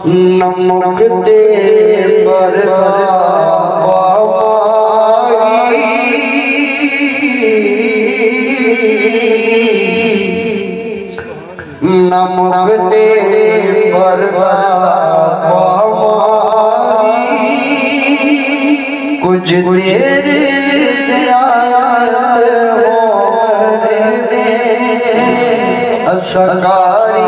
नमक दे नमक दे कुछ देर से असकारी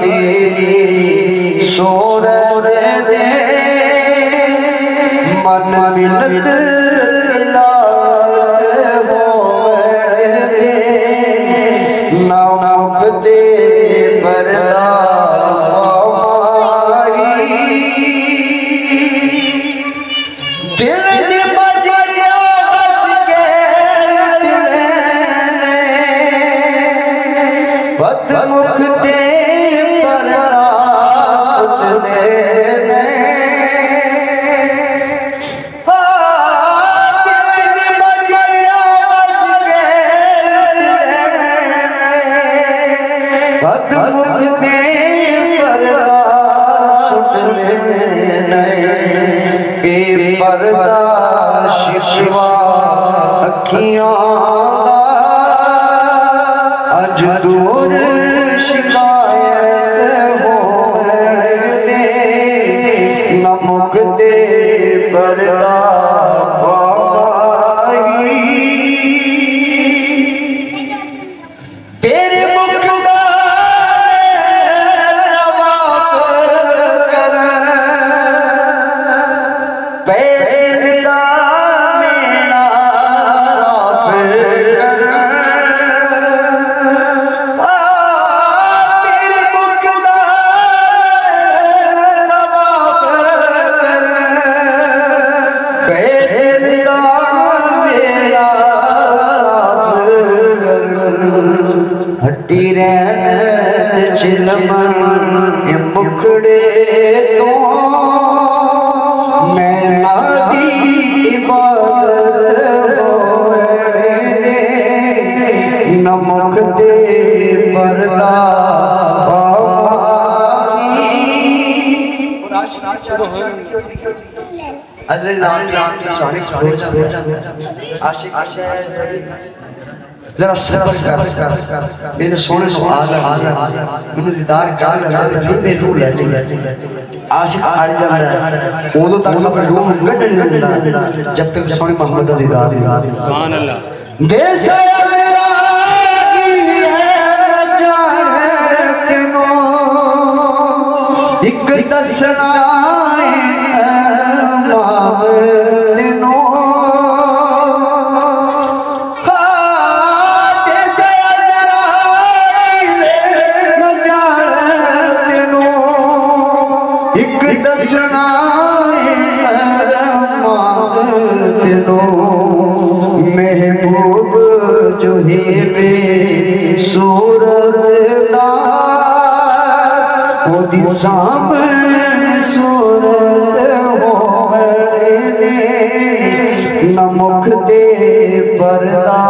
तेरी सूरत दे मन मिलत नमक दे बरदा दिल ने बजाया बस के बदमुख दे बरदा सुने पर्दा शिशवा अखियां अज दूर शिकायत हो नमक दे पर्दा हट्टी रहत चिलमन मुखड़े तो मैं नादी इबादत नमक दे पर्दा जरा सब्र कर मेरे सोने नो मैनू दीदार कर फिर मेरी रूह ले आशिक अड़ जाता उदों तक अपनी रूह कढ़ नहीं दिंदा जब तक सोने मोहम्मद दा दीदार सुभान अल्लाह देश एक दसना महबूब जो है मेरी सूरत वो सामने सूरत हो नमक दे पर्दा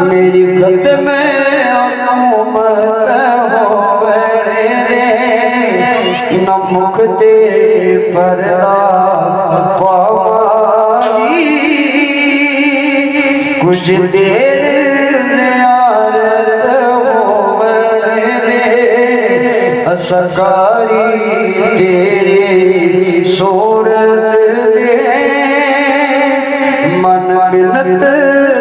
मेरी गद में नमक दे पर्दा कुछ देर असकारी तेरी सूरत दे मन मिलत